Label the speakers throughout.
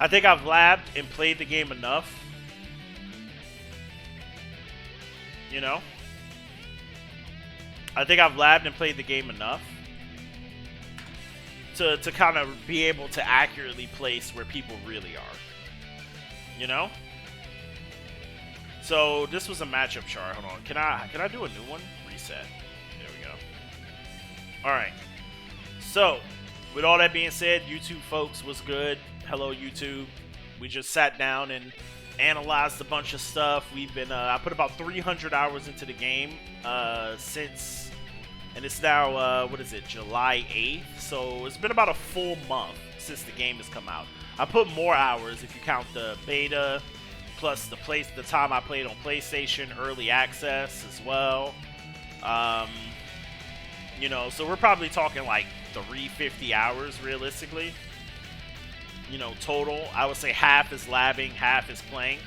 Speaker 1: I think I've labbed and played the game enough. You know? I think I've labbed and played the game enough to kind of be able to accurately place where people really are. You know? So this was a matchup chart. Hold on. Can I do a new one? Reset. There we go. Alright. So, with all that being said, YouTube folks, what's good? Hello YouTube. We just sat down and analyzed a bunch of stuff. We've been I put about 300 hours into the game since, and it's now what is it, July 8th, so it's been about a full month since the game has come out. I put more hours if you count the beta plus the time I played on PlayStation early access as well. You know, so we're probably talking like 350 hours realistically. You know, total. I would say half is labbing, half is playing.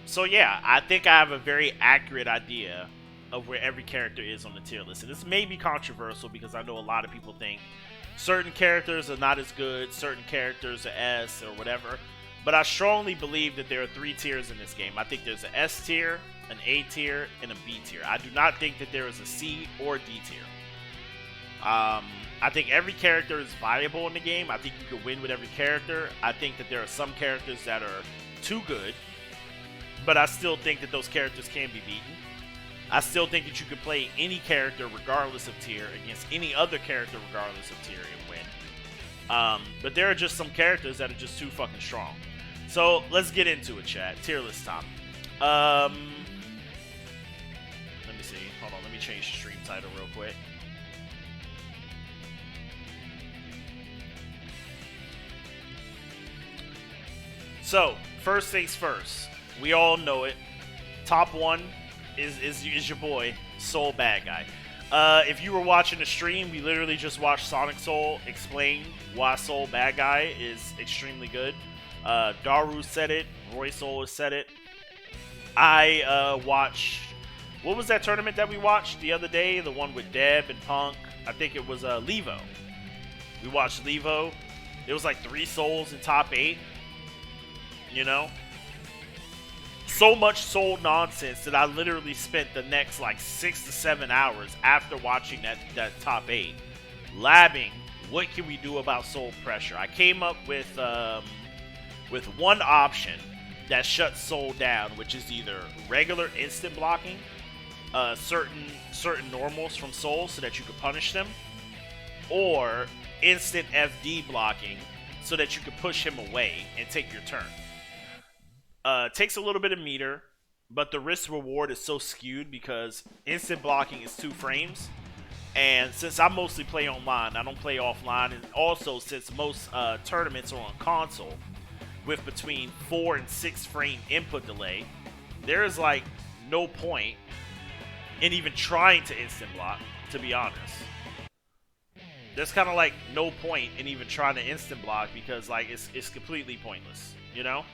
Speaker 1: So yeah, I think I have a very accurate idea of where every character is on the tier list. And this may be controversial because I know a lot of people think certain characters are not as good, certain characters are S or whatever. But I strongly believe that there are 3 tiers in this game. I think there's an S tier, an A tier, and a B tier. I do not think that there is a C or D tier. I think every character is viable in the game. I think you can win with every character. I think that there are some characters that are too good, but I still think that those characters can be beaten. I still think that you could play any character regardless of tier against any other character regardless of tier and win. But there are just some characters that are just too fucking strong. So let's get into it, chat. Tier list top. Let me see. Hold on. Let me change the stream title real quick. So, first things first. We all know it. Top 1 is your boy, Soul Badguy. If you were watching the stream, we literally just watched Sonic Soul explain why Soul Badguy is extremely good. Daru said it. Roy Soul has said it. I watched... What was that tournament that we watched the other day? The one with Deb and Punk. I think it was Levo. We watched Levo. There was like 3 souls in top 8. You know? So much soul nonsense that I literally spent the next like 6 to 7 hours after watching that top 8 labbing what can we do about soul pressure. I came up with one option that shuts soul down, which is either regular instant blocking certain normals from soul so that you could punish them, or instant FD blocking so that you could push him away and take your turn. Takes a little bit of meter, but the risk reward is so skewed because instant blocking is 2 frames, and since I mostly play online, I don't play offline, and also since most tournaments are on console with between 4 and 6 frame input delay, there is like no point in even trying to instant block, to be honest. There's kind of like no point in even trying to instant block because like it's completely pointless, you know?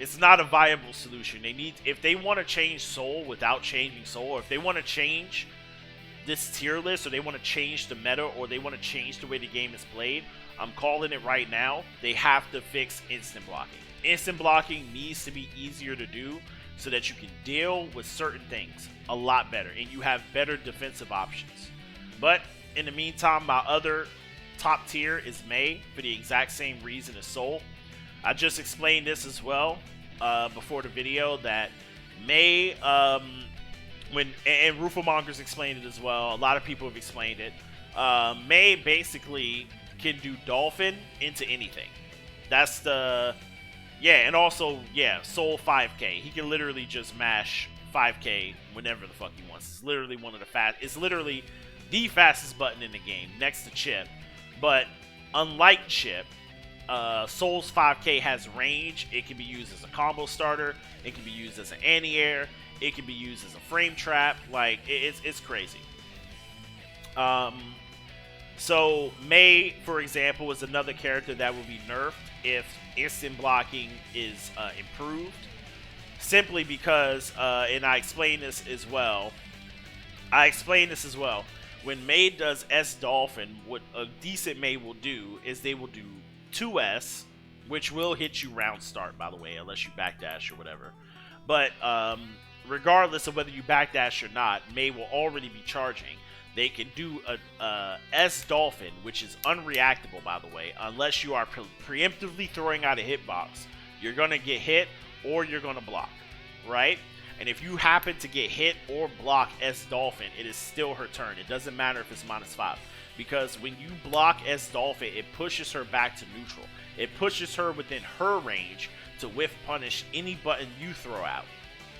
Speaker 1: It's not a viable solution. If they want to change Soul without changing Soul, or if they want to change this tier list, or they want to change the meta, or they want to change the way the game is played, I'm calling it right now. They have to fix instant blocking. Instant blocking needs to be easier to do so that you can deal with certain things a lot better, and you have better defensive options. But in the meantime, my other top tier is Mei for the exact same reason as Soul. I just explained this as well before the video that Mei, and Rufomonger's explained it as well. A lot of people have explained it. Mei basically can do Dolphin into anything. That's the... Yeah, and also, yeah, Soul 5K. He can literally just mash 5K whenever the fuck he wants. It's literally one of the it's literally the fastest button in the game, next to Chipp. But unlike Chipp, Soul's 5K has range. It can be used as a combo starter. It can be used as an anti-air. It can be used as a frame trap. Like, it's crazy. So Mei, for example, is another character that will be nerfed if instant blocking is improved. Simply because, and I explained this as well. When Mei does S Dolphin, what a decent Mei will do is they will do 2S, which will hit you round start, by the way, unless you backdash or whatever. But regardless of whether you backdash or not, Mei will already be charging. They can do a S Dolphin, which is unreactable, by the way, unless you are preemptively throwing out a hitbox. You're going to get hit or you're going to block, right? And if you happen to get hit or block S Dolphin, it is still her turn. It doesn't matter if it's -5. Because when you block S Dolphin, it pushes her back to neutral. It pushes her within her range to whiff punish any button you throw out,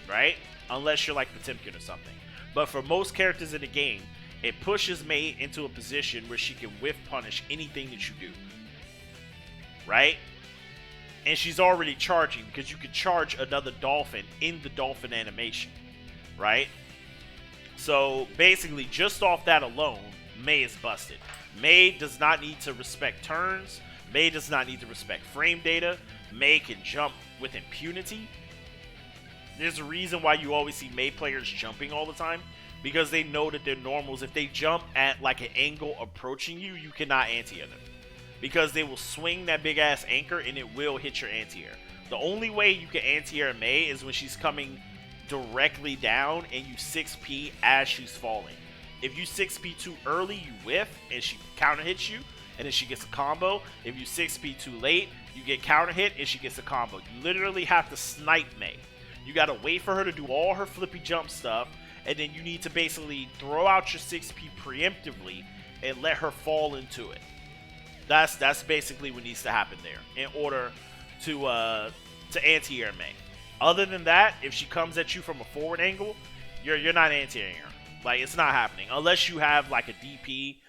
Speaker 1: right? Unless you're like Potemkin or something. But for most characters in the game, it pushes Mei into a position where she can whiff punish anything that you do, right? And she's already charging because you can charge another dolphin in the dolphin animation, right? So basically, just off that alone, Mei is busted. Mei does not need to respect turns. Mei does not need to respect frame data. Mei can jump with impunity. There's a reason why you always see Mei players jumping all the time, because they know that their normals, if they jump at like an angle approaching you, you cannot anti-air them. Because they will swing that big ass anchor and it will hit your anti-air. The only way you can anti-air Mei is when she's coming directly down and you 6p as she's falling. If you 6p too early, you whiff and she counter hits you and then she gets a combo. If you 6p too late, you get counter hit and she gets a combo. You literally have to snipe Mei. You gotta wait for her to do all her flippy jump stuff, and then you need to basically throw out your 6p preemptively and let her fall into it. That's basically what needs to happen there in order to anti-air Mei. Other than that, if she comes at you from a forward angle, you're not anti-airing her. Like, it's not happening unless you have like a DP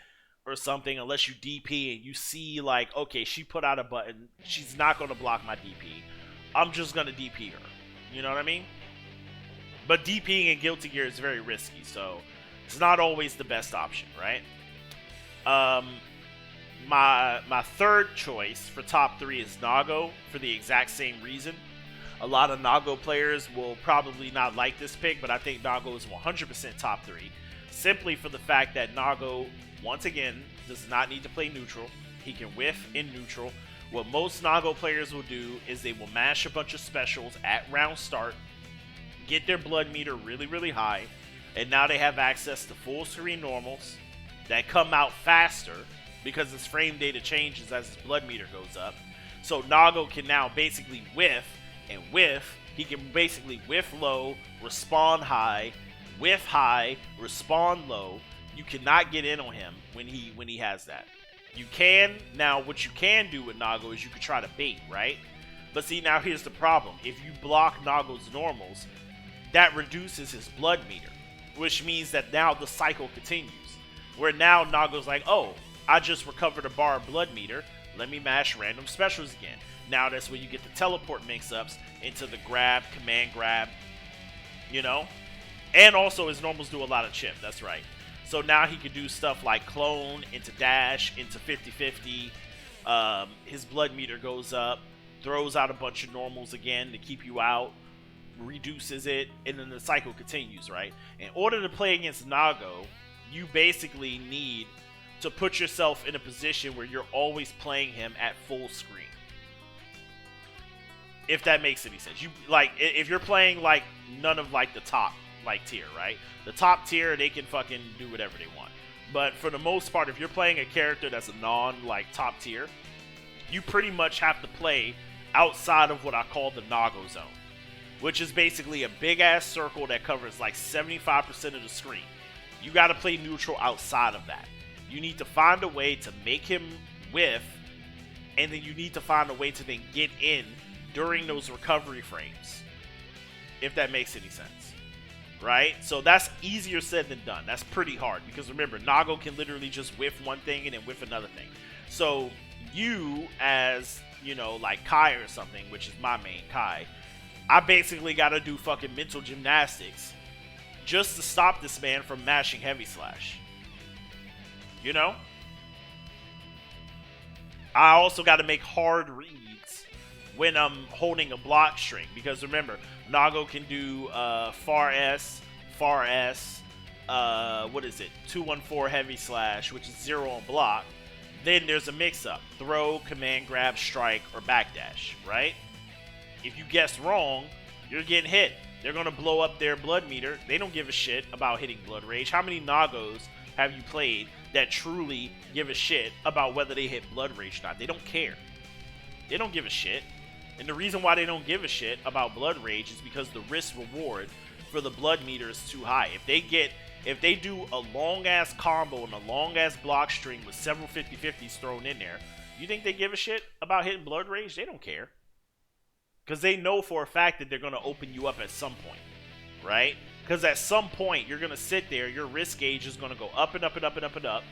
Speaker 1: or something. Unless you DP and you see like, okay, she put out a button, she's not gonna block my DP. I'm just gonna DP her. You know what I mean? But DPing in Guilty Gear is very risky, so it's not always the best option, right? My third choice for top 3 is Nago, for the exact same reason. A lot of Nago players will probably not like this pick, but I think Nago is 100% top 3. Simply for the fact that Nago, once again, does not need to play neutral. He can whiff in neutral. What most Nago players will do is they will mash a bunch of specials at round start, get their blood meter really, really high, and now they have access to full screen normals that come out faster because his frame data changes as his blood meter goes up. So Nago can now basically whiff and whiff. He can basically whiff low, respawn high, whiff high, respawn low. You cannot get in on him when he has that. You can, now what you can do with Nago is you can try to bait, right? But see, now here's the problem. If you block Nago's normals, that reduces his blood meter, which means that now the cycle continues. Where now Nago's like, oh, I just recovered a bar of blood meter, let me mash random specials again. Now that's where you get the teleport mix-ups into the grab, command grab, you know? And also his normals do a lot of chip, that's right. So now he can do stuff like clone into dash, into 50-50. His blood meter goes up, throws out a bunch of normals again to keep you out, reduces it, and then the cycle continues, right? In order to play against Nago, you basically need to put yourself in a position where you're always playing him at full screen. If that makes any sense. You like, if you're playing like none of like the top like tier, right? The top tier, they can fucking do whatever they want. But for the most part, if you're playing a character that's a non like top tier, you pretty much have to play outside of what I call the Nago zone, which is basically a big ass circle that covers like 75% of the screen. You got to play neutral outside of that. You need to find a way to make him whiff, and then you need to find a way to then get in during those recovery frames, if that makes any sense. Right? So that's easier said than done. That's pretty hard, because remember, Nago can literally just whiff one thing and then whiff another thing. So you, as, you know, like Kai or something, which is my main Kai, I basically got to do fucking mental gymnastics just to stop this man from mashing heavy slash. You know? I also got to make hard reads when I'm holding a block string, because remember, Nago can do far S, what is it? 214 heavy slash, which is 0 on block. then there's a mix-up. Throw, command grab, strike, or backdash, right? If you guess wrong, you're getting hit. They're going to blow up their blood meter. They don't give a shit about hitting Blood Rage. How many Nagos have you played that truly give a shit about whether they hit Blood Rage or not? They don't care. They don't give a shit. And the reason why they don't give a shit about Blood Rage is because the risk reward for the blood meter is too high. If they do a long ass combo and a long ass block string with several 50-50s thrown in there, you think they give a shit about hitting Blood Rage? They don't care. Because they know for a fact that they're going to open you up at some point, right? Because at some point, you're going to sit there, your risk gauge is going to go up and up and up and up and up,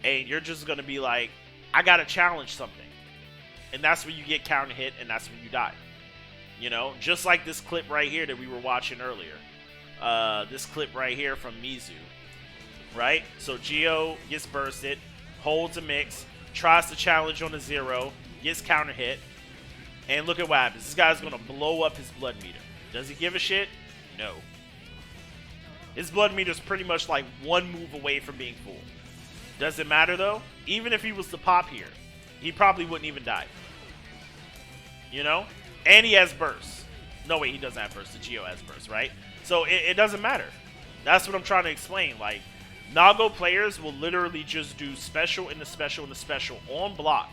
Speaker 1: and you're just going to be like, I got to challenge something. And that's when you get counter hit, and that's when you die. You know, just like this clip right here that we were watching earlier. This clip right here from Mizu, right? So Geo gets bursted, holds a mix, tries to challenge on a 0, gets counter hit, and look at what happens. This guy's going to blow up his blood meter. Does he give a shit? No. His blood meter is pretty much like one move away from being full. Does it matter though? Even if he was to pop here, he probably wouldn't even die. You know? And he has burst. No, wait, he doesn't have burst. The Geo has burst, right? So it doesn't matter. That's what I'm trying to explain. Like, Nago players will literally just do special and the special and the special on block.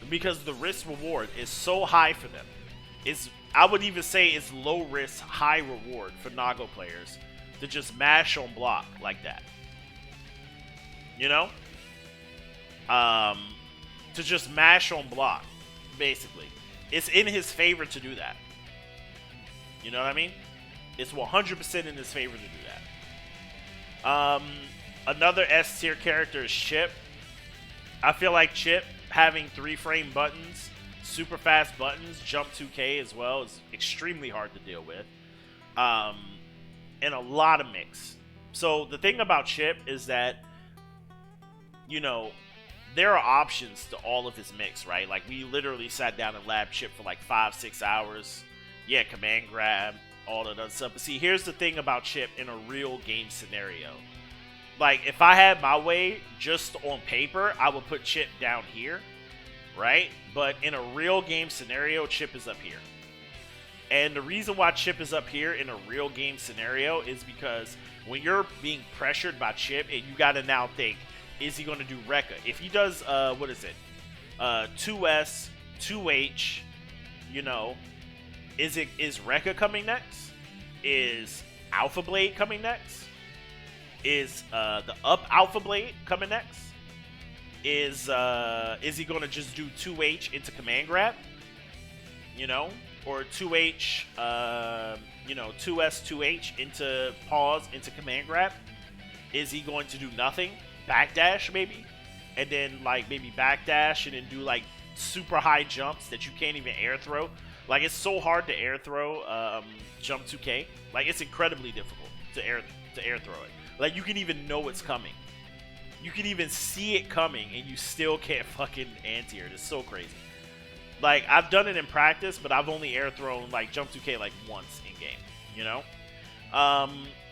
Speaker 1: Because the risk reward is so high for them. I would even say it's low risk, high reward for Nago players to just mash on block like that. You know? To just mash on block, basically. It's in his favor to do that. You know what I mean? It's 100% in his favor to do that. Another S tier character is Chipp. I feel like Chipp having 3-frame buttons, super fast buttons, jump 2K as well is extremely hard to deal with. And a lot of mix. So the thing about Chipp is that, you know, there are options to all of his mix, right? Like, we literally sat down and lab Chipp for like 5-6 hours. Yeah, command grab, all of that stuff. But see, here's the thing about Chipp in a real game scenario. Like, if I had my way, just on paper, I would put Chipp down here, right? But in a real game scenario, Chipp is up here. And the reason why Chipp is up here in a real game scenario is because when you're being pressured by Chipp, and you gotta now think, is he going to do Rekka? If he does, 2S, 2H, you know, is Rekka coming next? Is Alpha Blade coming next? Is the up Alpha Blade coming next? Is he going to just do 2H into command grab? You know? Or 2H, 2S, 2H into pause, into command grab? Is he going to do nothing? Backdash, maybe? And then, like, maybe backdash and then do, like, super high jumps that you can't even air throw? Like, it's so hard to air throw jump 2K. Like, it's incredibly difficult to air throw it. Like, you can even know it's coming. You can even see it coming, and you still can't fucking anti-air it. It's so crazy. Like, I've done it in practice, but I've only air thrown, like, jump 2K, like, once in game, you know?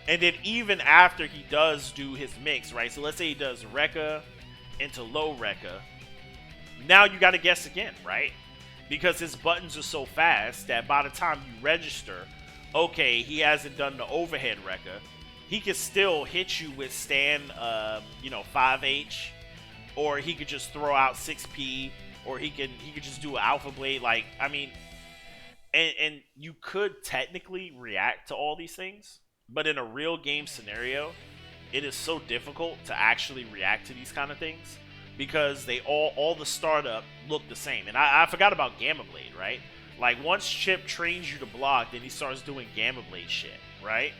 Speaker 1: And then even after he does do his mix, right? So let's say he does Rekka into low Rekka. Now you got to guess again, right? Because his buttons are so fast that by the time you register, okay, he hasn't done the overhead Rekka. He could still hit you with stand, 5H, or he could just throw out 6P, or he could just do an Alpha Blade. Like, I mean, and you could technically react to all these things, but in a real game scenario, it is so difficult to actually react to these kind of things because they all the startup look the same. And I forgot about Gamma Blade, right? Like, once Chipp trains you to block, then he starts doing Gamma Blade shit, right?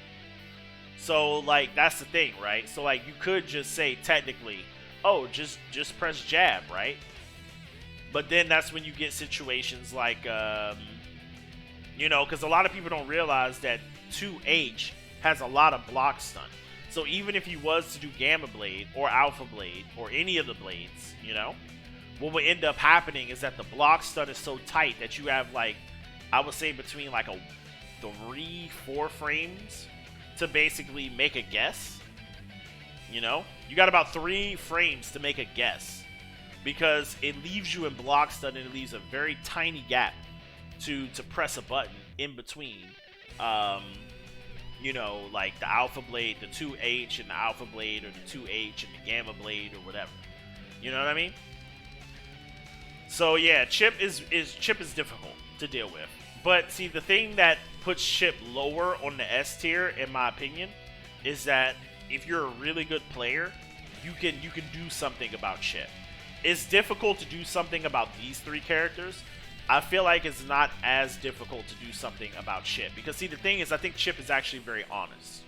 Speaker 1: So, like, that's the thing, right? So, like, you could just say, technically, oh, just press jab, right? But then that's when you get situations like, because a lot of people don't realize that 2H has a lot of block stun. So even if he was to do Gamma Blade or Alpha Blade or any of the blades, what would end up happening is that the block stun is so tight that you have, like, I would say between like 3-4 frames to basically make a guess. You got about 3 frames to make a guess because it leaves you in block stun and it leaves a very tiny gap to press a button in between. You know, like the Alpha Blade, the 2H and the Alpha Blade, or the 2H and the Gamma Blade, or whatever. You know what I mean? So yeah, Chipp is difficult to deal with. But see, the thing that puts Chipp lower on the S tier, in my opinion, is that if you're a really good player, you can do something about Chipp. It's difficult to do something about these three characters. I feel like it's not as difficult to do something about Chipp. Because see, the thing is, I think Chipp is actually very honest.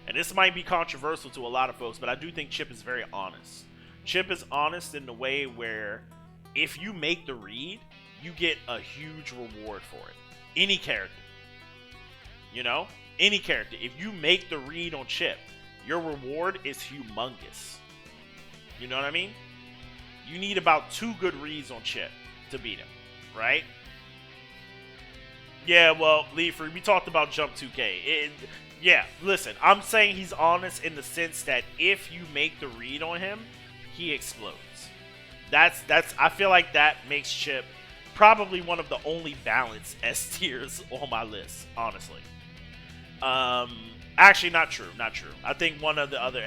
Speaker 1: And this might be controversial to a lot of folks, but I do think Chipp is very honest. Chipp is honest in the way where if you make the read, you get a huge reward for it. Any character. You know? Any character. If you make the read on Chipp, your reward is humongous. You know what I mean? You need about 2 good reads on Chipp to beat him. Right? Yeah, well, Leafrey, we talked about Jump 2K. Yeah, listen, I'm saying he's honest in the sense that if you make the read on him, he explodes. That's I feel like that makes Chipp probably one of the only balanced S tiers on my list, honestly. Actually, not true. I think one of the other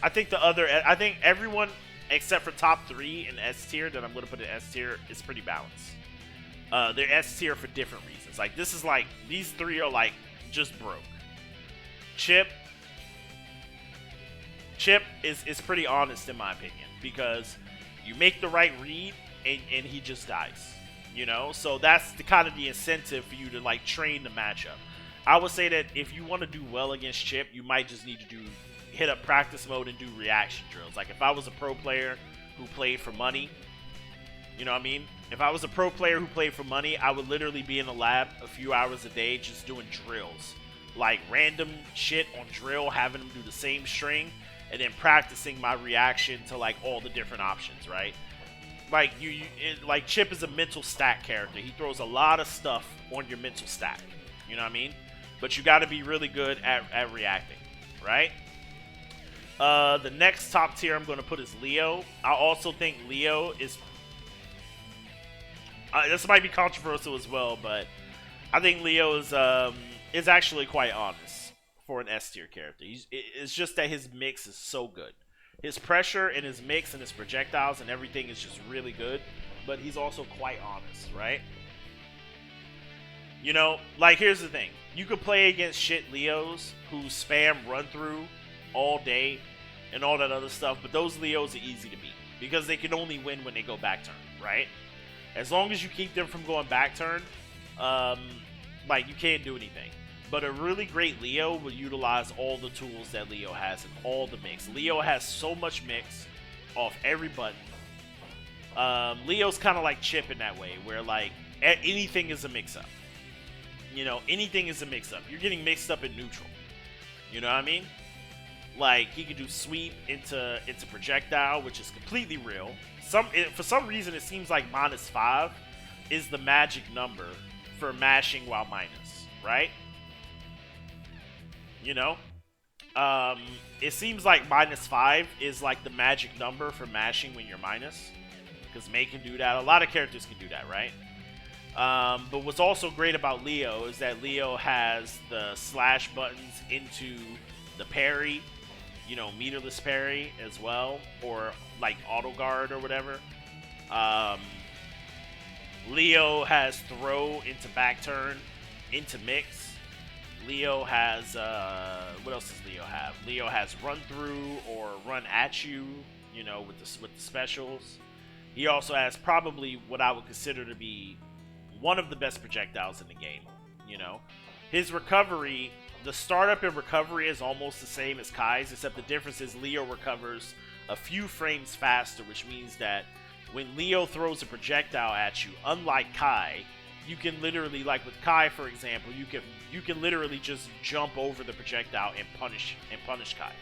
Speaker 1: I think everyone except for top 3 in S tier that I'm going to put in S tier is pretty balanced. They're S tier for different reasons. Like, this is like, these 3 are like just broke. Chipp is pretty honest in my opinion, because you make the right read and he just dies. You know, so that's the kind of the incentive for you to like train the matchup. I would say that if you want to do well against Chipp, you might just need to hit up practice mode and do reaction drills. Like, if I was a pro player who played for money, you know what I mean? If I was a pro player who played for money, I would literally be in the lab a few hours a day just doing drills. Like, random shit on drill, having them do the same string, and then practicing my reaction to, like, all the different options, right? Like, like, Chipp is a mental stack character. He throws a lot of stuff on your mental stack. You know what I mean? But you got to be really good at reacting, right? The next top tier I'm going to put is Leo. I also think Leo is... this might be controversial as well, but I think Leo is actually quite honest for an S tier character. It's just that his mix is so good. His pressure and his mix and his projectiles and everything is just really good, but he's also quite honest, right? You know, like, here's the thing. You could play against shit Leos who spam run through all day and all that other stuff, but those Leos are easy to beat because they can only win when they go back turn, right? As long as you keep them from going back turn, like, you can't do anything. But a really great Leo will utilize all the tools that Leo has and all the mix. Leo has so much mix off every button. Leo's kind of like Chipp in that way, where, like, anything is a mix-up. You know, anything is a mix-up. You're getting mixed up in neutral. You know what I mean? Like, he can do sweep into projectile, which is completely real. For some reason, it seems like -5 is the magic number for mashing while minus, right? You know? It seems like -5 is like the magic number for mashing when you're minus. Because May can do that. A lot of characters can do that, right? But what's also great about Leo is that Leo has the slash buttons into the parry, you know, meterless parry as well, or like auto guard or whatever. Leo has throw into back turn, into mix. Leo has, what else does Leo have? Leo has run through or run at you, you know, with the specials. He also has probably what I would consider to be one of the best projectiles in the game, you know. His recovery, the startup and recovery is almost the same as Kai's, except the difference is Leo recovers a few frames faster, which means that when Leo throws a projectile at you, unlike Kai, you can literally, like with Kai, for example, you can literally just jump over the projectile and punish Kai.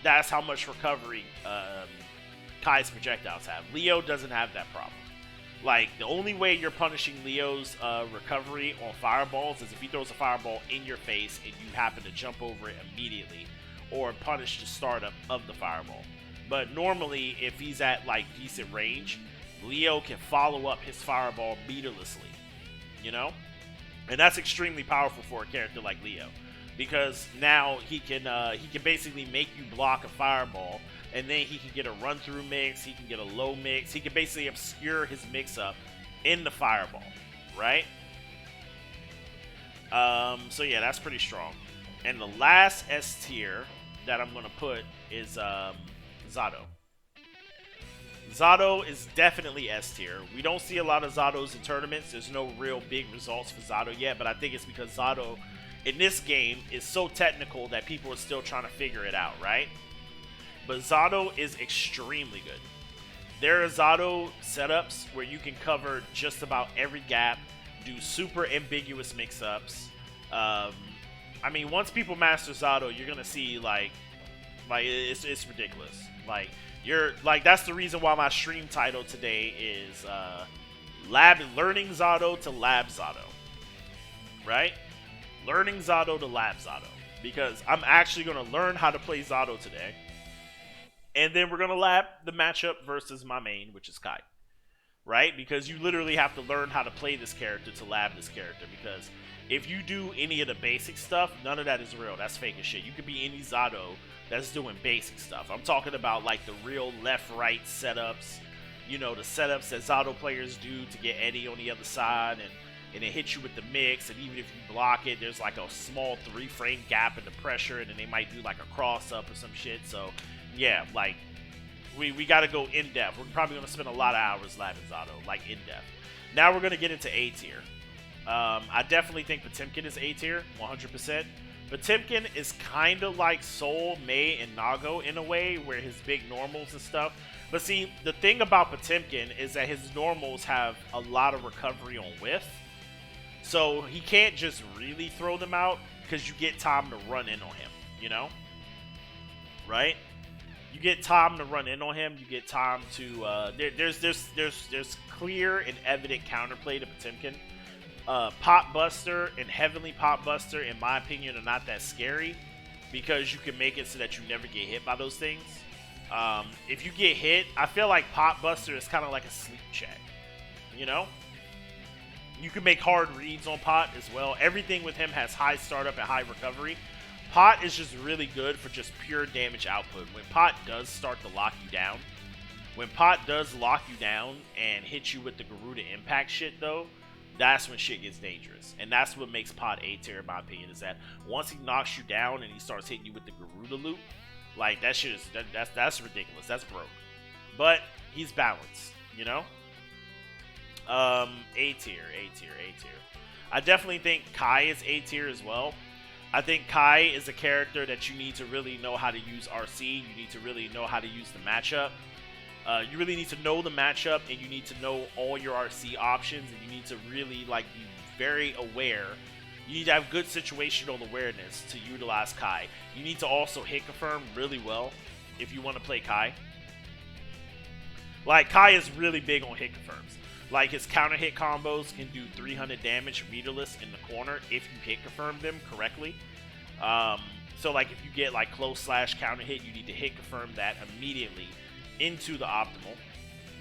Speaker 1: That's how much recovery Kai's projectiles have. Leo doesn't have that problem. Like, the only way you're punishing Leo's recovery on fireballs is if he throws a fireball in your face and you happen to jump over it immediately, or punish the startup of the fireball. But normally, if he's at like decent range, Leo can follow up his fireball meterlessly, you know? And that's extremely powerful for a character like Leo, because now he can basically make you block a fireball, and then he can get a run through mix, he can get a low mix, he can basically obscure his mix up in the fireball, right? So yeah, that's pretty strong. And the last S tier that I'm gonna put is Zato. Zato is definitely S tier. We don't see a lot of Zatos in tournaments. There's no real big results for Zato yet, but I think it's because Zato in this game is so technical that people are still trying to figure it out, right? But Zato is extremely good. There are Zato setups where you can cover just about every gap, do super ambiguous mix-ups. I mean, once people master Zato, you're gonna see like it's ridiculous. That's the reason why my stream title today is Learning Zato to Lab Zato, right? Learning Zato to Lab Zato, because I'm actually gonna learn how to play Zato today, and then we're gonna lab the matchup versus my main, which is Kai, right? Because you literally have to learn how to play this character to lab this character, because if you do any of the basic stuff, none of that is real. That's fake as shit. You could be any Zato that's doing basic stuff. I'm talking about like the real left-right setups, you know, the setups that Zato players do to get Eddie on the other side, and it hits you with the mix, and even if you block it, there's like a small 3-frame gap in the pressure, and then they might do like a cross-up or some shit. So yeah, like we got to go in-depth. We're probably going to spend a lot of hours labbing Zato, like in-depth. Now we're going to get into A tier. I definitely think Potemkin is A tier, 100%. Potemkin is kind of like Soul, Mei, and Nago in a way, where his big normals and stuff. But see, the thing about Potemkin is that his normals have a lot of recovery on whiff. So he can't just really throw them out, because you get time to run in on him, you know? Right? You get time to run in on him. You get time to... There's clear and evident counterplay to Potemkin. Pop Buster and Heavenly Pop Buster, in my opinion, are not that scary, because you can make it so that you never get hit by those things. If you get hit, I feel like Pop Buster is kind of like a sleep check, you know? You can make hard reads on Pot as well. Everything with him has high startup and high recovery. Pot is just really good for just pure damage output. When Pot does start to lock you down, and hit you with the Garuda impact shit though, that's when shit gets dangerous. And that's what makes Pot A tier, in my opinion, is that once he knocks you down and he starts hitting you with the Garuda loop, like that shit is that's ridiculous. That's broke. But he's balanced, you know? A tier. I definitely think Kai is A tier as well. I think Kai is a character that you need to really know how to use RC. You need to really know how to use the matchup. You really need to know the matchup, and you need to know all your RC options, and you need to really be very aware. You need to have good situational awareness to utilize Kai. You need to also hit confirm really well if you want to play Kai. Like, Kai is really big on hit confirms. Like, his counter hit combos can do 300 damage meterless in the corner if you hit confirm them correctly. So like if you get like close slash counter hit, you need to hit confirm that immediately into the optimal,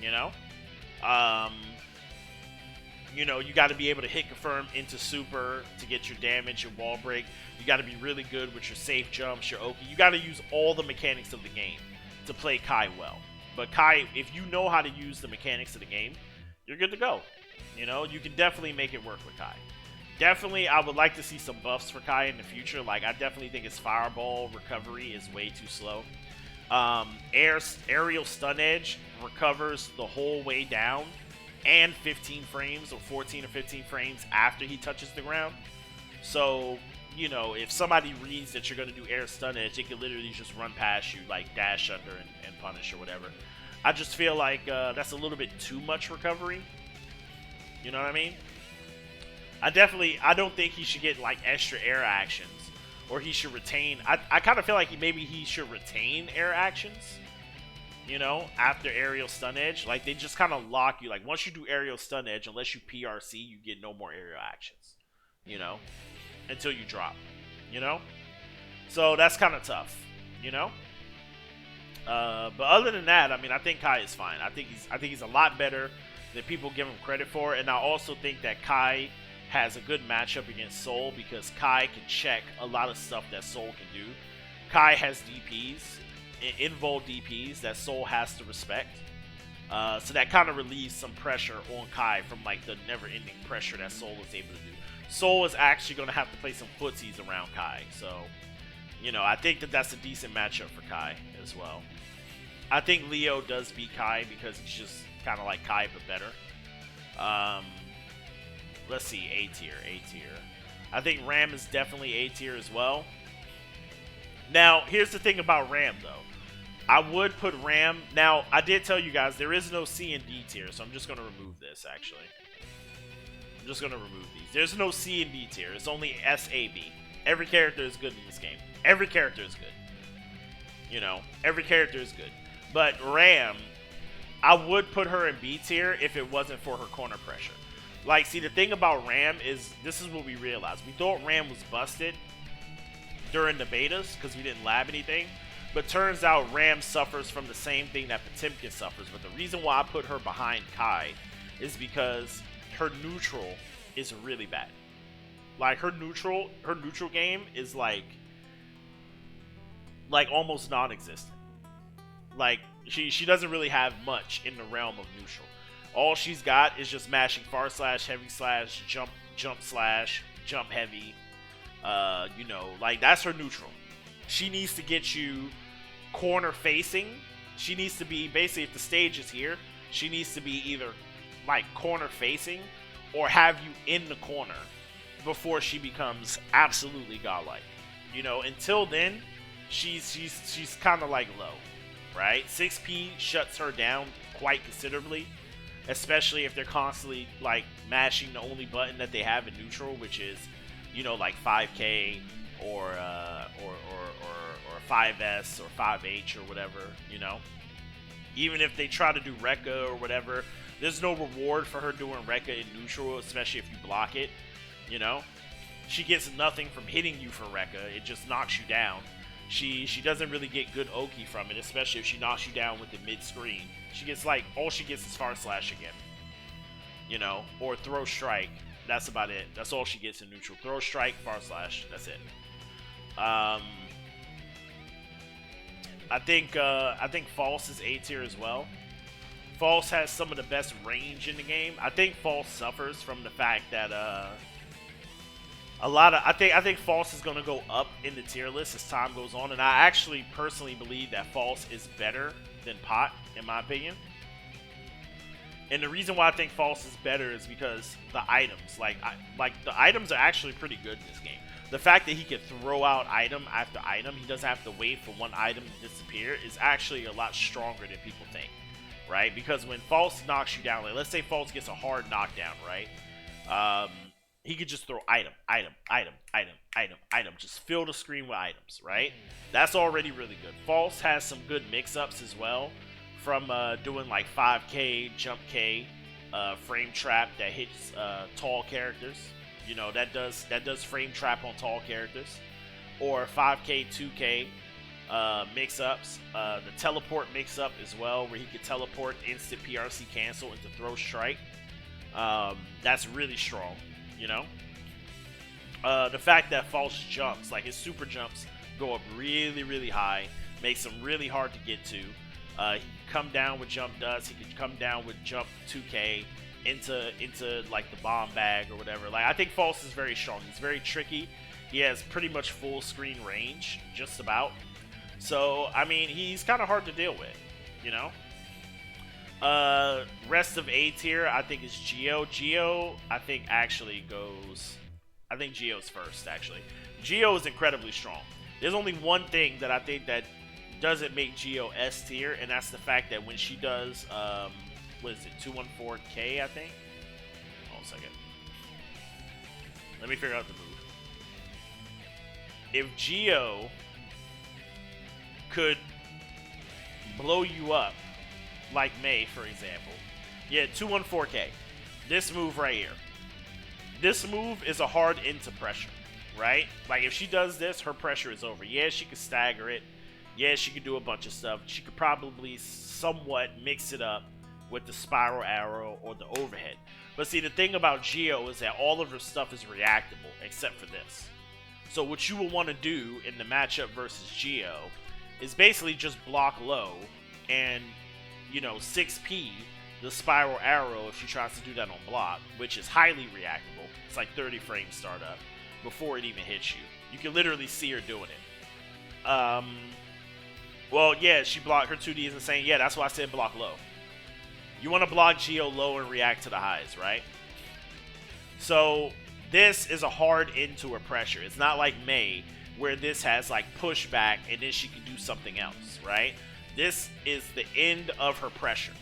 Speaker 1: you know? You got to be able to hit confirm into super to get your damage and wall break. You got to be really good with your safe jumps, your Oki. You got to use all the mechanics of the game to play Kai well. But Kai, if you know how to use the mechanics of the game, you're good to go. You can definitely make it work with Kai. Definitely, I would like to see some buffs for Kai in the future. Like, I definitely think his fireball recovery is way too slow. Aerial stun edge recovers the whole way down and 15 frames or 14 or 15 frames after he touches the ground. So, if somebody reads that you're going to do air stun edge, it can literally just run past you, like dash under and punish or whatever. I just feel like that's a little bit too much recovery. You know what I mean? I don't think he should get like extra air actions, or he should retain. I kind of feel like maybe he should retain air actions, after aerial stun edge. Like, they just kind of lock you. Like, once you do aerial stun edge, unless you PRC, you get no more aerial actions, until you drop, So that's kind of tough, But other than that, I mean, I think Kai is fine. I think he's a lot better than people give him credit for, and I also think that Kai has a good matchup against Soul because Kai can check a lot of stuff that Soul can do. Kai has DPs, invul DPs that Soul has to respect. So that kind of relieves some pressure on Kai from like the never-ending pressure that Soul is able to do. Soul is actually going to have to play some footsies around Kai, so you know, I think that that's a decent matchup for Kai as well. I think Leo does beat Kai because he's just kind of like Kai but better. Let's see, A tier. I think Ram is definitely A tier as well. Now, here's the thing about Ram though. I would put Ram. Now, I did tell you guys there is no C and D tier, so I'm just going to remove this actually. I'm just going to remove these. There's no C and D tier. It's only S, A, B. Every character is good in this game. Every character is good. You know, every character is good. But Ram, I would put her in B tier if it wasn't for her corner pressure. Like, see, the thing about Ram is, this is what we realized. We thought Ram was busted during the betas because we didn't lab anything. But turns out Ram suffers from the same thing that Potemkin suffers. But the reason why I put her behind Kai is because her neutral is really bad. Like, her neutral game is like almost non-existent. Like, she doesn't really have much in the realm of neutral. All she's got is just mashing far slash, heavy slash, jump slash, jump heavy. You know, like, that's her neutral. She needs to get you corner facing. She needs to be, basically, if the stage is here, she needs to be either like corner facing or have you in the corner before she becomes absolutely godlike. You know, until then, she's kind of like low, right? 6P shuts her down quite considerably, especially if they're constantly like mashing the only button that they have in neutral, which is, you know, like 5K or 5S or 5H or whatever, you know. Even if they try to do Rekka or whatever, there's no reward for her doing Rekka in neutral, especially if you block it, you know. She gets nothing from hitting you for Rekka, it just knocks you down. She doesn't really get good Oki from it, especially if she knocks you down with the mid-screen. She gets like, all she gets is far slash again, you know, or throw strike. That's about it. That's all she gets in neutral. Throw strike, far slash, that's it. I think Faust is A tier as well. Faust has some of the best range in the game. I think Faust suffers from the fact that I think Faust is going to go up in the tier list as time goes on, and I actually personally believe that Faust is better than Pot, in my opinion. And the reason why I think Faust is better is because the items, like the items are actually pretty good in this game. The fact that he can throw out item after item, he doesn't have to wait for one item to disappear, is actually a lot stronger than people think, right? Because when Faust knocks you down, like let's say Faust gets a hard knockdown, right? He could just throw item, just fill the screen with items, right? That's already really good. Faust has some good mix-ups as well, from doing like 5K, jump K, frame trap that hits tall characters. You know, that does frame trap on tall characters, or 5K, 2K mix-ups. The teleport mix-up as well, where he could teleport, instant PRC cancel into throw strike. That's really strong, you know. The fact that Faust jumps, like his super jumps, go up really, really high, makes him really hard to get to. He can come down with jump dust. He can come down with jump 2K. Into like the bomb bag or whatever. Like, I think Faust is very strong. He's very tricky. He has pretty much full screen range, just about. So, I mean, he's kind of hard to deal with, you know? Rest of A tier, I think, is Geo. Geo, I think, actually goes... I think Geo's first, actually. Geo is incredibly strong. There's only one thing that I think that doesn't make Geo S tier, and that's the fact that when she does... what is it, 214K, I think? Hold on a second. Let me figure out the move. If Geo could blow you up, like Mei, for example. Yeah, 214K. This move right here. This move is a hard into pressure, right? Like, if she does this, her pressure is over. Yeah, she could stagger it. Yeah, she could do a bunch of stuff. She could probably somewhat mix it up with the spiral arrow or the overhead. But see, the thing about Geo is that all of her stuff is reactable except for this. So what you will want to do in the matchup versus Geo is basically just block low and, you know, 6p the spiral arrow if she tries to do that on block, which is highly reactable. It's like 30 frames startup before it even hits you. You can literally see her doing it. Well, yeah, she blocked her 2D is insane. Yeah, that's why I said block low. You want to block Geo low and react to the highs, right? So this is a hard end to her pressure. It's not like Mei, where this has like pushback and then she can do something else, right? This is the end of her pressure.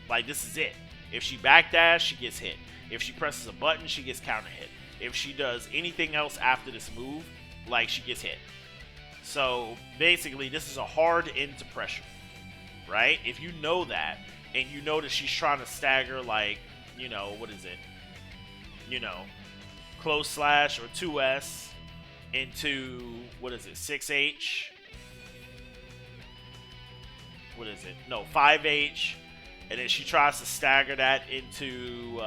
Speaker 1: Like, this is it. If she backdash, she gets hit. If she presses a button, she gets counter hit. If she does anything else after this move, like, she gets hit. So basically, this is a hard end to pressure, right? If you know that, and you know that she's trying to stagger, like, you know, what is it? You know, close slash or 2S into, what is it, 6H? What is it? No, 5H. And then she tries to stagger that into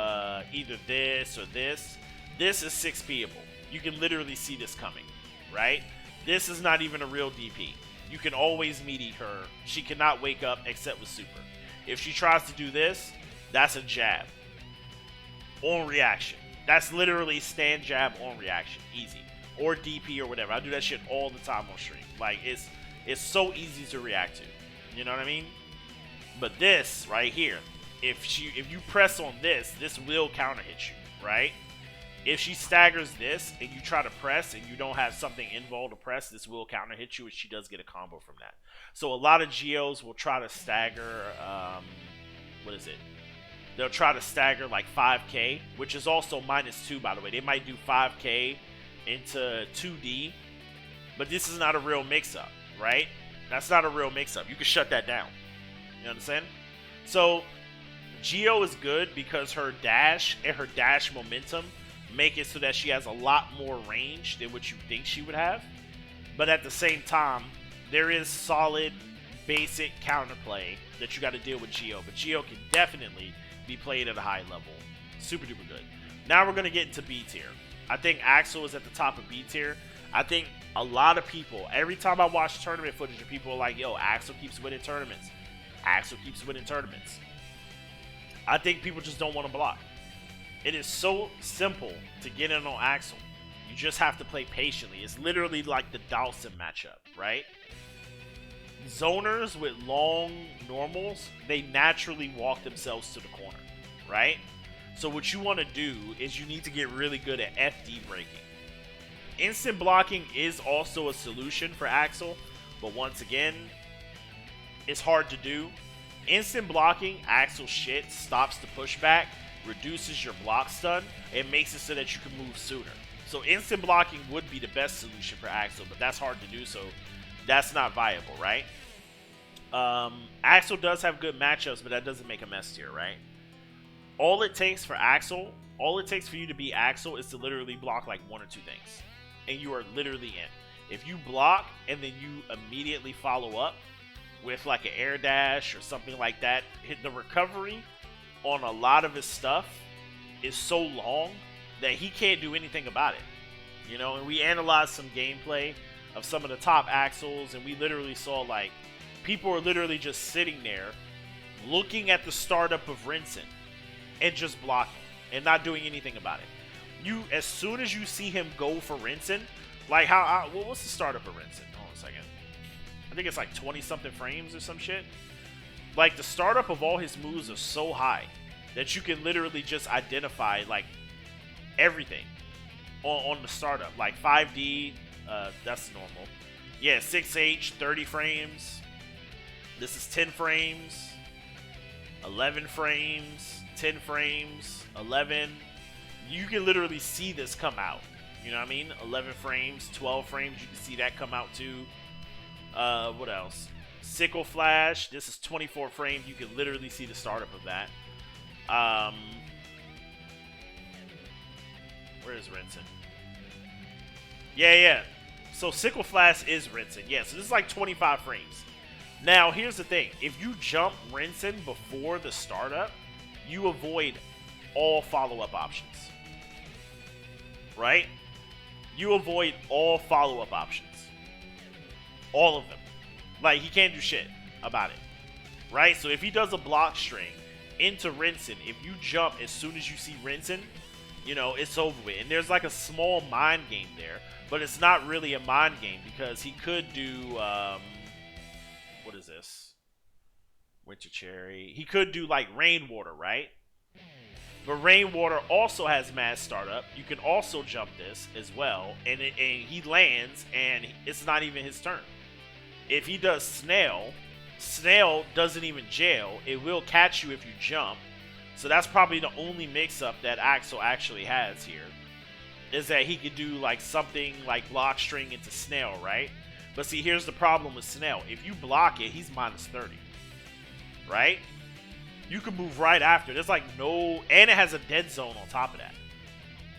Speaker 1: either this or this. This is 6P-able. You can literally see this coming, right? This is not even a real DP. You can always meet her. She cannot wake up except with super. If she tries to do this, that's a jab. On reaction. That's literally stand jab on reaction. Easy. Or DP or whatever. I do that shit all the time on stream. Like, it's so easy to react to. You know what I mean? But this right here, if you press on this, this will counter hit you, right? If she staggers this and you try to press and you don't have something involved to press, this will counter hit you, and she does get a combo from that. So a lot of Geos will try to stagger, what is it? They'll try to stagger like 5k, which is also -2, by the way. They might do 5k into 2D, but this is not a real mix-up, right? That's not a real mix-up. You can shut that down. You understand? So Geo is good because her dash and her dash momentum make it so that she has a lot more range than what you think she would have. But at the same time, there is solid, basic counterplay that you got to deal with Geo. But Geo can definitely be played at a high level. Super duper good. Now we're going to get into B tier. I think Axl is at the top of B tier. I think a lot of people, every time I watch tournament footage, people are like, yo, Axl keeps winning tournaments. Axl keeps winning tournaments. I think people just don't want to block. It is so simple to get in on Axl. You just have to play patiently. It's literally like the Dawson matchup, right? Zoners with long normals, they naturally walk themselves to the corner, right? So what you want to do is you need to get really good at FD breaking. Instant blocking is also a solution for Axl, but once again, it's hard to do. Instant blocking, Axl shit, stops the pushback, reduces your block stun, and makes it so that you can move sooner. So instant blocking would be the best solution for Axl, but that's hard to do, so that's not viable, right? Axl does have good matchups, but that doesn't make him S tier, right? All it takes for Axl, all it takes for you to be Axl is to literally block like 1 or 2 things, and you are literally in. If you block and then you immediately follow up with like an air dash or something like that, the recovery on a lot of his stuff is so long that he can't do anything about it. You know, and we analyzed some gameplay of some of the top Axls, and we literally saw like people are literally just sitting there looking at the startup of Rinsen and just blocking and not doing anything about it. You, as soon as you see him go for Rinsen, like what's the startup of Rinsen? Hold on a second. I think it's like 20 something frames or some shit. Like, the startup of all his moves are so high that you can literally just identify like everything on the startup. Like 5D, that's normal. Yeah, 6H, 30 frames. This is 10 frames, 11 frames, 10 frames, 11. You can literally see this come out. You know what I mean? 11 frames, 12 frames, you can see that come out too. What else? Sickle Flash. This is 24 frames. You can literally see the startup of that. Where is Rinsen? Yeah. So Sickle Flash is rinsing. Yeah, so this is like 25 frames. Now, here's the thing. If you jump rinsing before the startup, you avoid all follow-up options. Right? You avoid all follow-up options. All of them. Like, he can't do shit about it. Right? So if he does a block string into rinsing, if you jump as soon as you see rinsing, you know, it's over with. And there's like a small mind game there. But it's not really a mind game because he could do, what is this? Winter Cherry. He could do like Rainwater, right? But Rainwater also has Mad Startup. You can also jump this as well. And he lands and it's not even his turn. If he does Snail, Snail doesn't even jail. It will catch you if you jump. So that's probably the only mix-up that Axl actually has here. Is that he could do like something like block string into Snail, right? But see, here's the problem with Snail. If you block it, he's minus 30. Right? You can move right after. There's like no... And it has a dead zone on top of that.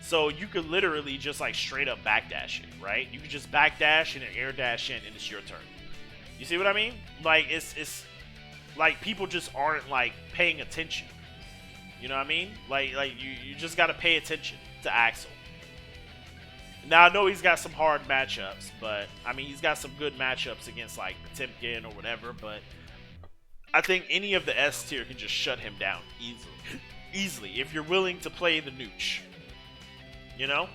Speaker 1: So you could literally just like straight up backdash it, right? You could just backdash and an air dash in and it's your turn. You see what I mean? Like, it's like people just aren't like paying attention. You know what I mean? Like you just got to pay attention to Axl. Now, I know he's got some hard matchups, but, I mean, he's got some good matchups against, like, Potemkin or whatever, but I think any of the S tier can just shut him down easily, if you're willing to play the nooch. You know?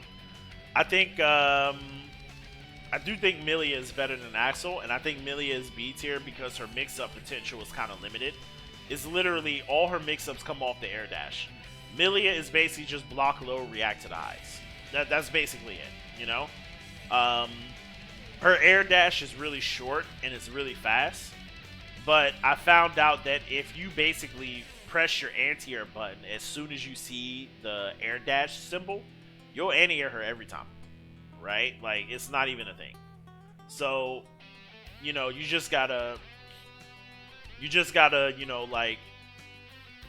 Speaker 1: I think, I do think Millia is better than Axl, and I think Millia is B tier because her mix-up potential is kind of limited. It's literally, all her mix-ups come off the air dash. Millia is basically just block low, react to the eyes. That's basically it, you know? Her air dash is really short and it's really fast. But I found out that if you basically press your anti-air button as soon as you see the air dash symbol, you'll anti-air her every time. Right? Like, it's not even a thing. So, you know, you just gotta, you know, like,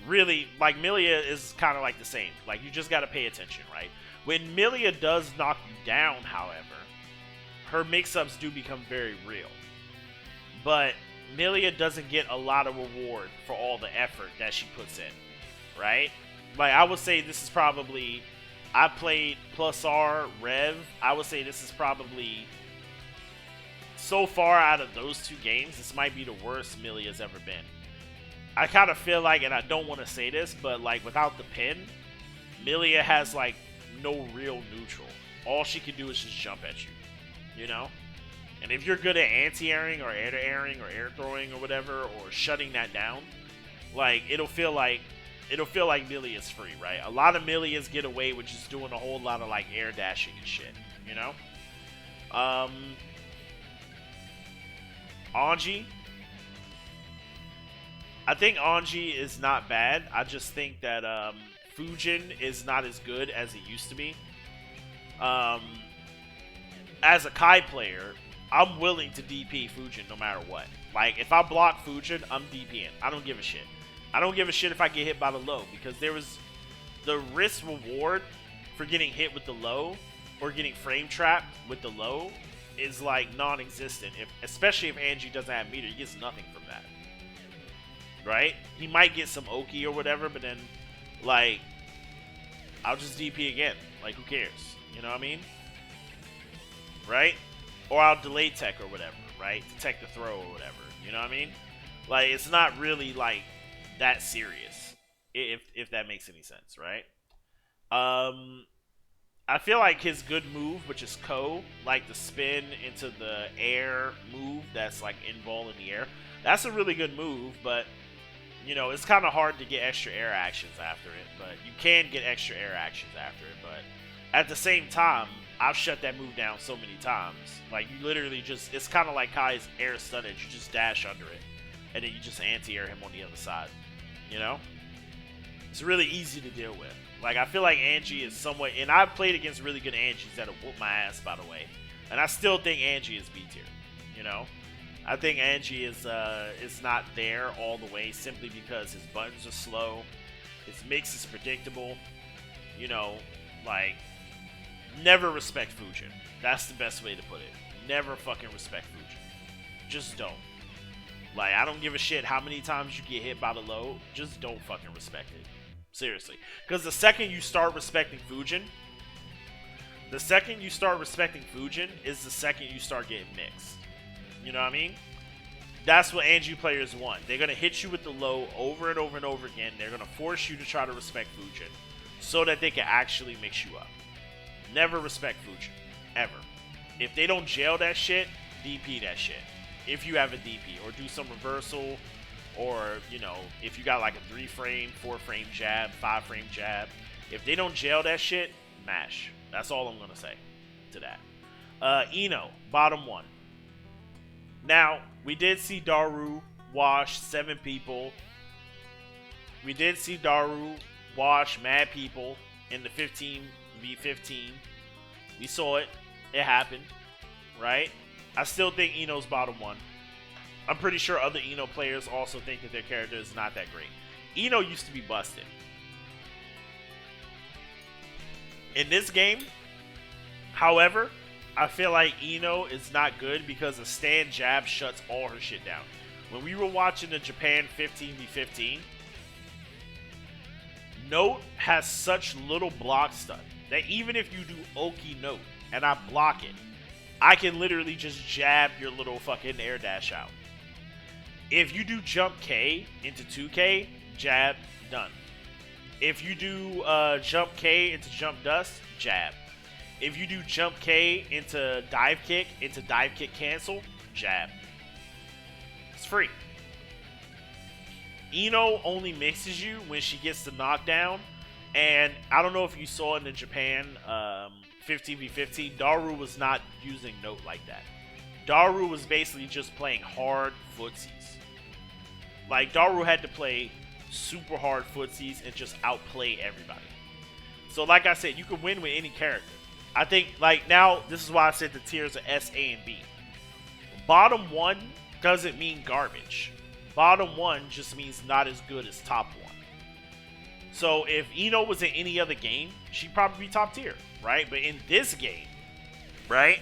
Speaker 1: really, like, Millia is kind of like the same. Like, you just gotta pay attention, right? When Millia does knock you down, however, her mix-ups do become very real. But Millia doesn't get a lot of reward for all the effort that she puts in, right? Like, I would say this is probably, I played Plus R, Rev, I would say this is probably, so far out of those two games, this might be the worst Millia's ever been. I kind of feel like, and I don't want to say this, but like without the pin, Millia has like no real neutral. All she can do is just jump at you, you know? And if you're good at anti-airing or air-to-airing or air throwing or whatever, or shutting that down, like it'll feel like Millia is free, right? A lot of Millias get away with just doing a whole lot of like air dashing and shit, you know? Anji, I think Anji is not bad. I just think that Fujin is not as good as it used to be. As a Kai player, I'm willing to DP Fujin no matter what. Like, if I block Fujin, I'm DPing. I don't give a shit. I don't give a shit if I get hit by the low, because there was the risk reward for getting hit with the low or getting frame trapped with the low is like non-existent. Especially if Anji doesn't have meter, he gets nothing from that. Right? He might get some Oki or whatever, but then like I'll just DP again. Like, who cares? You know what I mean? Right? Or I'll delay tech or whatever, right? To tech the throw or whatever. You know what I mean? Like, it's not really like that serious, if that makes any sense, right? I feel like his good move, which is Ko, like the spin into the air move that's like in ball in the air, that's a really good move, but you know, it's kind of hard to get extra air actions after it, but you can get extra air actions after it, but at the same time, I've shut that move down so many times. Like, you literally just, it's kind of like Kai's air stunnage, you just dash under it, and then you just anti-air him on the other side, you know? It's really easy to deal with. Like, I feel like Anji is somewhat, and I've played against really good Anjis that'll whoop my ass, by the way, and I still think Anji is B tier, you know? I think Anji is not there all the way simply because his buttons are slow, his mix is predictable, you know, like, never respect Fujin. That's the best way to put it. never fucking respect Fujin. Just don't. Like, I don't give a shit how many times you get hit by the low. Just don't fucking respect it. Seriously. Because the second you start respecting Fujin, is the second you start getting mixed. You know what I mean? That's what Anji players want. They're going to hit you with the low over and over and over again. They're going to force you to try to respect Fujin so that they can actually mix you up. Never respect Fujin. Ever. If they don't jail that shit, DP that shit. If you have a DP. Or do some reversal. Or, you know, if you got like a 3-frame, 4-frame jab, 5-frame jab. If they don't jail that shit, mash. That's all I'm going to say to that. Ino, bottom 1. Now, we did see Daru wash 7 people. We did see Daru wash mad people in the 15v15. We saw it. It happened. Right? I still think Ino's bottom 1. I'm pretty sure other Ino players also think that their character is not that great. Ino used to be busted. In this game, however, I feel like Ino is not good because a stand jab shuts all her shit down. When we were watching the Japan 15v15, Note has such little block stun that even if you do Oki Note and I block it, I can literally just jab your little fucking air dash out. If you do jump K into 2K, jab, done. If you do jump K into jump dust, jab. If you do jump K into dive kick cancel, jab. It's free. Ino only mixes you when she gets the knockdown. And I don't know if you saw in the Japan 15v15, Daru was not using Note like that. Daru was basically just playing hard footsies. Like, Daru had to play super hard footsies and just outplay everybody. So like I said, you can win with any character. I think, like, now, this is why I said the tiers are S, A, and B. Bottom 1 doesn't mean garbage. Bottom 1 just means not as good as top 1. So if Ino was in any other game, she'd probably be top tier, right? But in this game, right?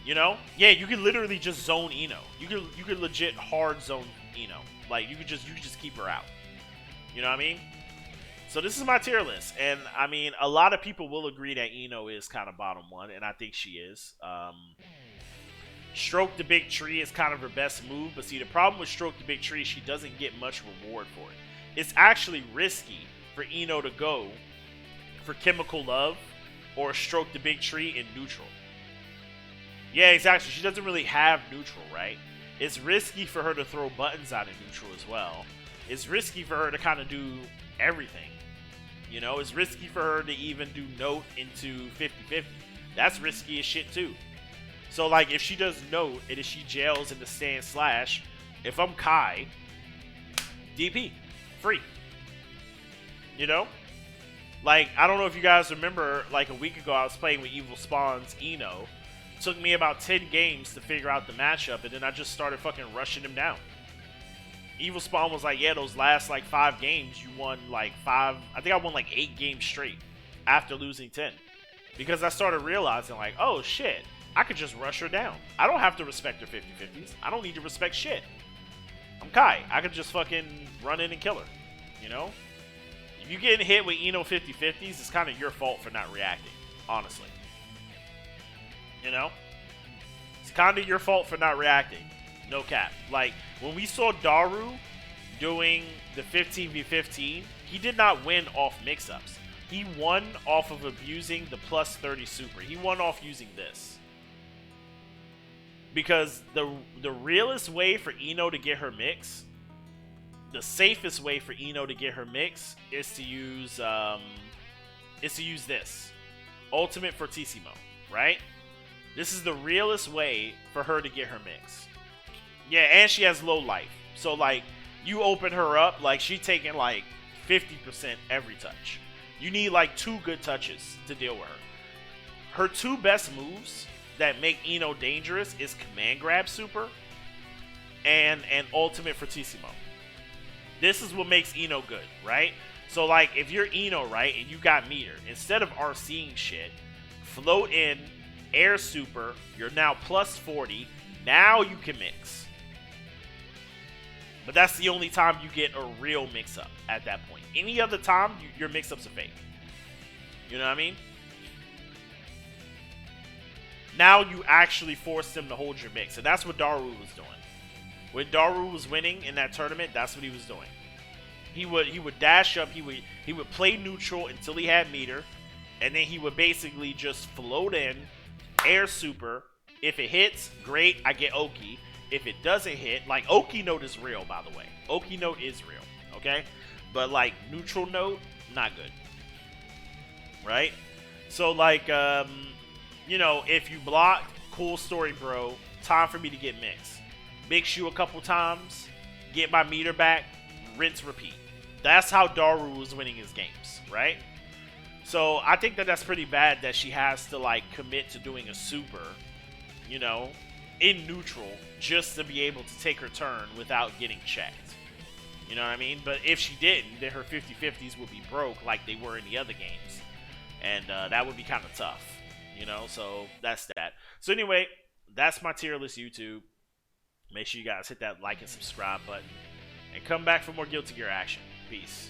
Speaker 1: You know? Yeah, you could literally just zone Ino. You could legit hard zone Ino. Like, you could just keep her out. You know what I mean? So this is my tier list, and I mean, a lot of people will agree that Ino is kind of bottom 1, and I think she is. Stroke the Big Tree is kind of her best move, but see, the problem with Stroke the Big Tree, she doesn't get much reward for it. It's actually risky for Ino to go for Chemical Love or Stroke the Big Tree in neutral. Yeah, exactly. She doesn't really have neutral, right? It's risky for her to throw buttons out in neutral as well. It's risky for her to kind of do everything. You know, it's risky for her to even do Note into 50-50. That's risky as shit too. So like, if she does Note and if she jails into stand slash, if I'm Kai, DP, free. You know? Like, I don't know if you guys remember, like a week ago I was playing with Evil Spawn's Ino. It took me about 10 games to figure out the matchup, and then I just started fucking rushing him down. Evil Spawn was like, yeah, those last like 5 games, you won like 5, I think I won like 8 games straight after losing 10. Because I started realizing like, oh shit, I could just rush her down. I don't have to respect her 50-50s. I don't need to respect shit. I'm Kai. I could just fucking run in and kill her. You know? If you getting hit with Ino 50-50s, it's kind of your fault for not reacting. Honestly. You know? It's kind of your fault for not reacting. No cap. Like, when we saw Daru doing the 15v15, he did not win off mix-ups. He won off of abusing the plus 30 super. He won off using this. Because the realest way for Ino to get her mix, the safest way for Ino to get her mix is to use this. Ultimate Fortissimo, right? This is the realest way for her to get her mix. Yeah, and she has low life. So, like, you open her up, like, she's taking, like, 50% every touch. You need, like, 2 good touches to deal with her. Her 2 best moves that make Ino dangerous is Command Grab Super and Ultimate Fortissimo. This is what makes Ino good, right? So, like, if you're Ino, right, and you got meter, instead of RCing shit, float in, air super, you're now plus 40. Now you can mix. But that's the only time you get a real mix-up at that point. Any other time, your mix-ups are fake. You know what I mean? Now you actually force them to hold your mix. And that's what Daru was doing. When Daru was winning in that tournament, that's what he was doing. He would dash up, he would play neutral until he had meter, and then he would basically just float in, air super. If it hits, great, I get Oki. If it doesn't hit, like Oki note is real, by the way. Oki note is real, okay? But like neutral note, not good. Right? So like you know, if you block, cool story, bro. Time for me to get mixed. Mix you a couple times, get my meter back, rinse, repeat. That's how Daru was winning his games, right? So I think that that's pretty bad that she has to like commit to doing a super, you know, in neutral just to be able to take her turn without getting checked. You know what I mean? But if she didn't, then her 50-50s would be broke like they were in the other games. And that would be kind of tough, you know? So that's that. So anyway, that's my tier list, YouTube. Make sure you guys hit that like and subscribe button. And come back for more Guilty Gear action. Peace.